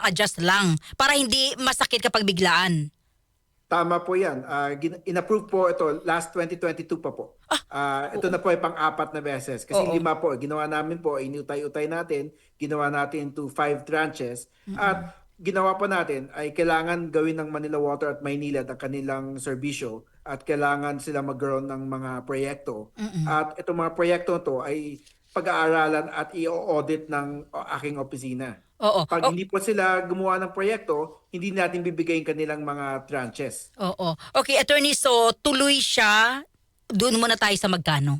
adjust lang para hindi masakit kapag biglaan. Tama po yan. In-approve po ito last 2022 pa po. Ito Oo. na po ay pang-apat na beses. Kasi Oo. lima po, ginawa namin po, inutay-utay natin, ginawa natin into 5 tranches. At Mm-mm. ginawa po natin ay kailangan gawin ng Manila Water at Maynilad ang kanilang serbisyo at kailangan sila magkaroon ng mga proyekto. Mm-mm. At itong mga proyekto to ay pag-aaralan at i-audit ng aking opisina. Oo. Pag hindi po sila gumawa ng proyekto, hindi natin bibigay yung kanilang mga tranches. Oo. Okay, attorney, so tuloy siya. Doon muna tayo sa magkano.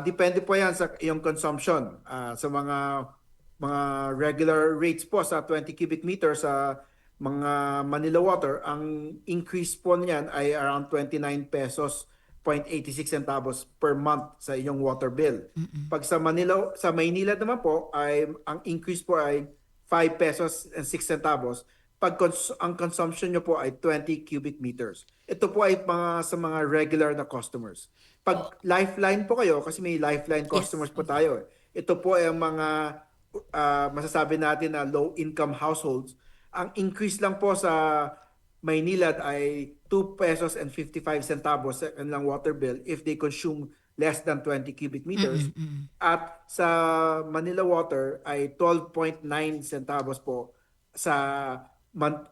Depende po yan sa iyong consumption. Sa mga regular rates po sa 20 cubic meters sa mga Manila Water, ang increase po niyan ay around 29 pesos 0.86 centavos per month sa iyong water bill. Pag sa Maynila naman po ay ang increase po ay 5 pesos and 6 centavos pag ang consumption nyo po ay 20 cubic meters. Ito po ay sa mga regular na customers. Oo. Pag lifeline po kayo, kasi may lifeline Yes. customers po tayo. Ito po ay ang mga masasabi natin na low-income households. Ang increase lang po sa Maynilad ay 2 pesos and 55 centavos sa kanilang water bill if they consume less than 20 cubic meters. Mm-mm. At sa Manila Water ay 12.9 centavos po sa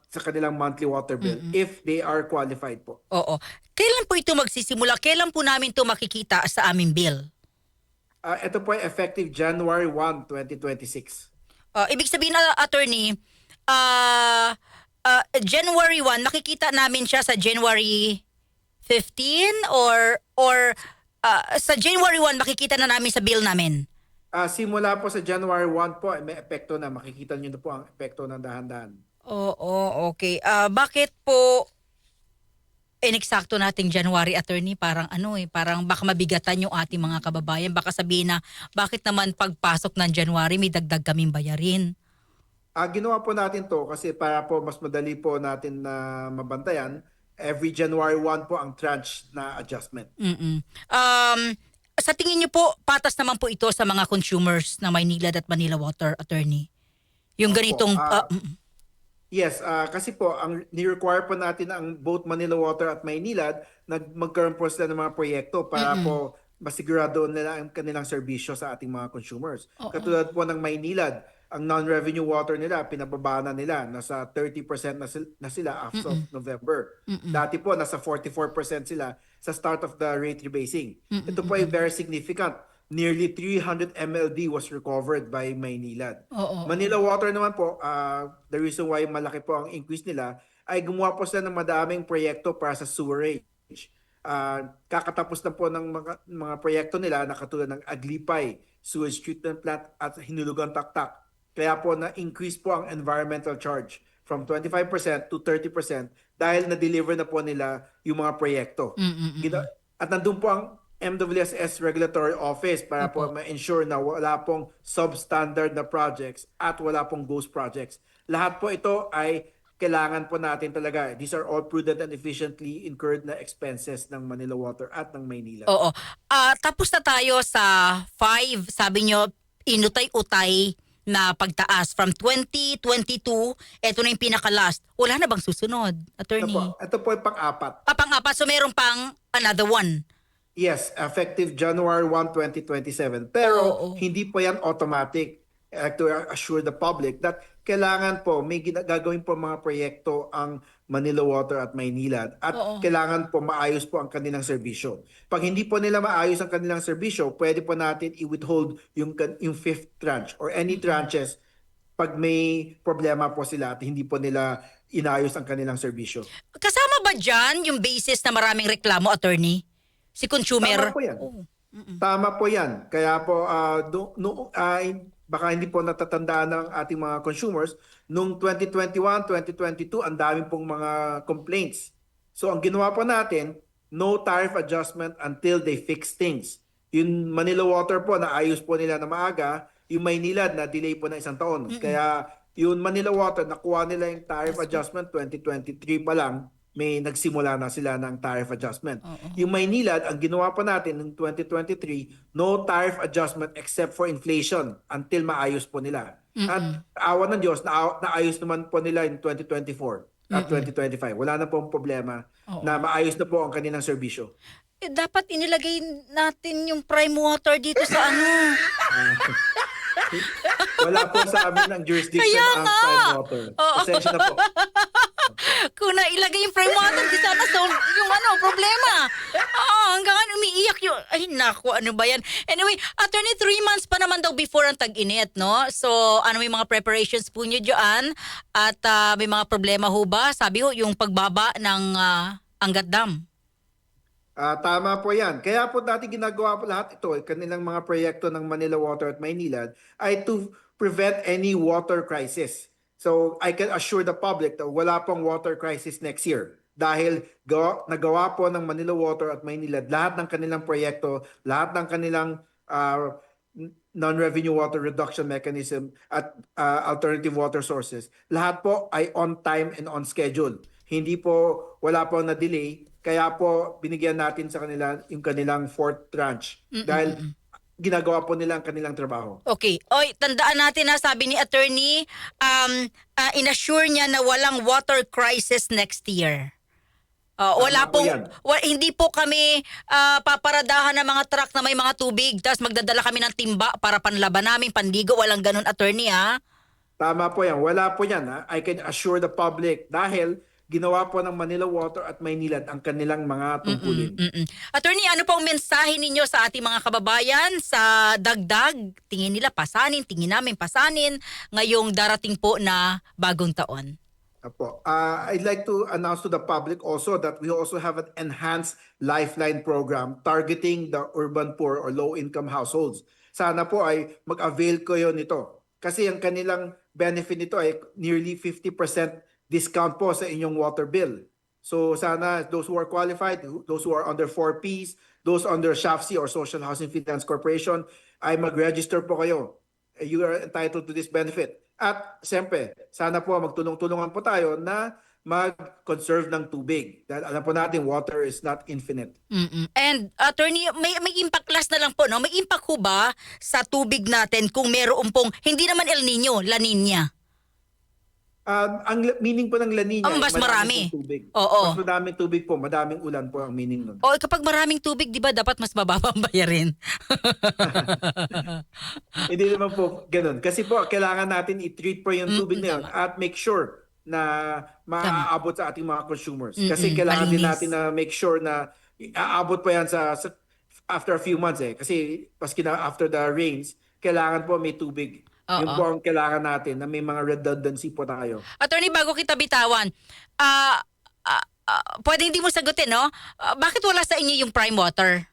sa kanilang monthly water bill Mm-mm. if they are qualified po. Oo. Kailan po ito magsisimula? Kailan po namin ito makikita sa aming bill? Ito po ay effective January 1, 2026. Ibig sabihin na, attorney, January 1, makikita namin siya sa January 15 or sa January 1 makikita na namin sa bill namin. Simula po sa January 1 po, ay may epekto na. Makikita nyo na po ang epekto ng dahan-dahan. Oo, okay. Bakit po ineksakto nating January, attorney? Parang parang baka mabigatan yung ating mga kababayan. Baka sabihin na, bakit naman pagpasok ng January may dagdag kaming bayarin? Ginawa po natin to kasi para po mas madali po natin na mabantayan. Every January 1 po ang tranche na adjustment. Mm-mm. Sa tingin niyo po, patas naman po ito sa mga consumers ng Maynilad at Manila Water, attorney? Yung Opo. ganitong... Yes, kasi po ang ni-require po natin ang both Manila Water at Maynilad magkaroon po sila ng mga proyekto para po masigurado nila ang kanilang serbisyo sa ating mga consumers. Oo. Katulad po ng Maynilad, ang non-revenue water nila, pinababa na nila. Nasa 30% na sila as of November. Dati po, nasa 44% sila sa start of the rate rebasing. Ito po ay very significant. Nearly 300 MLD was recovered by Maynilad. Oo. Manila Water naman po, the reason why malaki po ang increase nila ay gumawa po sila ng madaming proyekto para sa sewerage. Kakatapos na po ng mga proyekto nila na katulad ng Aglipay, sewage treatment plant at Hinulugan Taktak. Kaya po na-increase po ang environmental charge from 25% to 30% dahil na-deliver na po nila yung mga proyekto. At nandun po ang MWSS Regulatory Office para po ma-ensure na wala pong substandard na projects at wala pong ghost projects. Lahat po ito ay kailangan po natin talaga. These are all prudent and efficiently incurred na expenses ng Manila Water at ng Maynila. Oo. Tapos na tayo sa 5, sabi nyo, inutay-utay na pagtaas from 2022, eto na yung pinaka-last. Wala na bang susunod, attorney? Ito po ay pang-apat. Pang-apat, so meron pang another one. Yes, effective January 1, 2027. Pero Oo. hindi po yan automatic. To assure the public that kailangan po may gagawin po mga proyekto ang Manila Water at Maynilad at kailangan po maayos po ang kanilang serbisyo. Pag hindi po nila maayos ang kanilang serbisyo, pwede po natin i-withhold yung fifth tranche or any tranches pag may problema po sila at hindi po nila inayos ang kanilang serbisyo. Kasama ba dyan yung basis na maraming reklamo, attorney? Si consumer? Tama po yan. Oh. Tama po yan. Kaya po, baka hindi po natatandaan ng ating mga consumers, noong 2021, 2022, ang dami pong mga complaints. So ang ginawa po natin, no tariff adjustment until they fix things. Yung Manila Water po, naayos po nila na maaga. Yung Maynilad, na delay po na 1 taon. Kaya yung Manila Water, nakuha nila yung tariff adjustment 2023 pa lang. May nagsimula na sila ng tariff adjustment. Yung Maynilad, ang ginawa pa natin noong 2023, no tariff adjustment except for inflation until maayos po nila. Mm-mm. At awa ng Diyos, naayos naman po nila in 2024 at Mm-mm. 2025. Wala na pong problema Oo. na maayos na po ang kanilang serbisyo. Dapat inilagay natin yung prime water dito sa ano. Wala po sa amin ang jurisdiction Kaya ang nga. prime water. Oo. Pasensya na po. Kung nailagay yung prime water, di sana solve yung problema. Hanggang umiiyak yung, ay naku, ano ba yan? Anyway, attorney, 3 months pa naman daw before ang tag-init, no? So, ano may mga preparations po nyo dyan? At may mga problema ho ba? Sabi ho, yung pagbaba ng Angat Dam. Tama po yan. Kaya po dati ginagawa po lahat ito, kanilang mga proyekto ng Manila Water at Maynilad ay to prevent any water crisis. So I can assure the public na wala pong water crisis next year. Dahil nagawa po ng Manila Water at Maynilad lahat ng kanilang proyekto, lahat ng kanilang non-revenue water reduction mechanism at alternative water sources. Lahat po ay on time and on schedule. Hindi po, wala po na delay. Kaya po binigyan natin sa kanila yung kanilang fourth tranche dahil ginagawa po nila ang kanilang trabaho. Okay. Oy, tandaan natin na sabi ni attorney, inassure niya na walang water crisis next year. Wala Tama po pong, yan. hindi po kami paparadahan ng mga truck na may mga tubig, tapos magdadala kami ng timba para panlaban namin, panligo, walang ganun attorney ha. Tama po yan. Wala po yan. Ha? I can assure the public dahil ginawa po ng Manila Water at Maynilad ang kanilang mga tungkulin. Attorney, ano pong mensahe ninyo sa ating mga kababayan sa dagdag? Tingin nila pasanin, tingin namin pasanin ngayong darating po na bagong taon. Apo. I'd like to announce to the public also that we also have an enhanced lifeline program targeting the urban poor or low-income households. Sana po ay mag-avail kayo nito. Kasi ang kanilang benefit nito ay nearly 50% discount po sa inyong water bill. So sana those who are qualified, those who are under 4Ps, those under SHAFC or Social Housing Finance Corporation, ay mag-register po kayo. You are entitled to this benefit. At siyempre, sana po magtulong-tulungan po tayo na mag-conserve ng tubig. Dahil alam po natin, water is not infinite. And attorney, may impact last na lang po, no? May impact ho ba sa tubig natin kung meron pong, hindi naman El Nino, La Nina? Ang meaning po ng La Nina, Mas marami. pong tubig. Oo. Mas madaming tubig po, madaming ulan po ang meaning nun. O kapag maraming tubig, di ba dapat mas mababa ang bayarin? Hindi naman po ganun. Kasi po, kailangan natin i-treat po yung tubig na yun at make sure na maaabot sa ating mga consumers. Kasi kailangan din malinis. natin na make sure na aabot po yan sa after a few months eh. Kasi paski na after the rains, kailangan po may tubig. Yung po ang kailangan natin na may mga redundancy po tayo. Attorney, bago kita bitawan, pwede hindi mo sagutin, no? Bakit wala sa inyo yung prime water?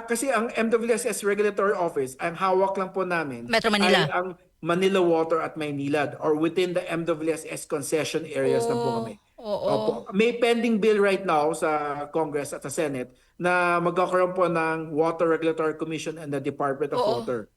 Kasi ang MWSS Regulatory Office, ang hawak lang po namin Metro Manila. ay ang Manila Water at Maynilad or within the MWSS concession areas lang po kami. Opo. May pending bill right now sa Congress at sa Senate na magkakaroon po ng Water Regulatory Commission and the Department of Water.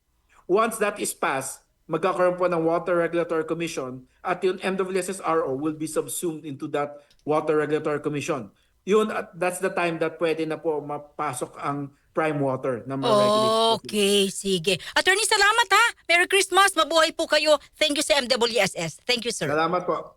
Once that is passed, magkakaroon po ng Water Regulatory Commission at yung MWSS-RO will be subsumed into that Water Regulatory Commission. Yun, that's the time that pwede na po mapasok ang prime water na ma-regulate. Okay, sige. Attorney, salamat ha. Merry Christmas. Mabuhay po kayo. Thank you sa MWSS. Thank you, sir. Salamat po.